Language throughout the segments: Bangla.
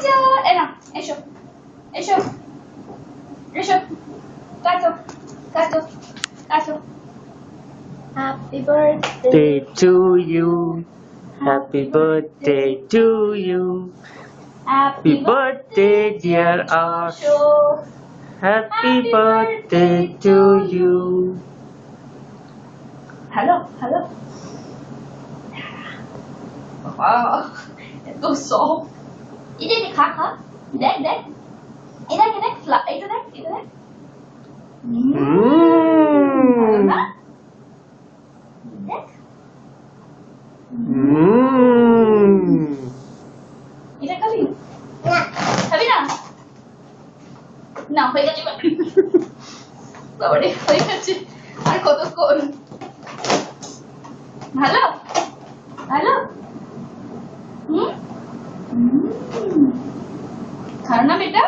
যা এ না এসো এসো এসো কাটো কাটো কাটো happy birthday Day to you. Happy birthday to you. Happy birthday, dear Ash. Happy birthday to you. Hello hello বাবা এত সফট এটা এটা খা খা দেখ দেখ এটা দেখ এটা দেখ এটা দেখ ভালো না দেখ এটা খাবি না খাবি না না হয়ে গেছে বাবা রে হয়ে গেছে আর কতক্ষণ ভালো ভালো খাও না বেটা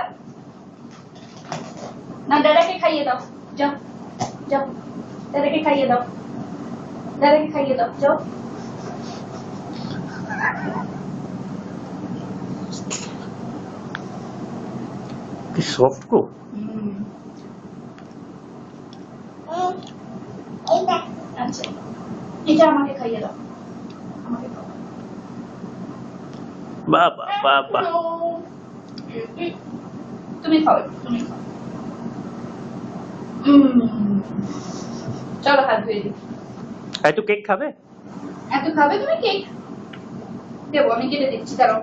না দাদাকে খাইয়ে দাও যাও যাও দাদাকে খাইয়ে দাও দাদাকে খাইয়ে দাও যাও কি সফট গো। আচ্ছা এটা আমাকে খাইয়ে দাও আমাকে খাও বাবা বাবা। তুমি খাও তুমি খাও চলো হাত ধুয়ে দিই একটু কেক খাবে? এত খাবে তুমি কেক দেবো আমি কেটে দিচ্ছি দাঁড়াও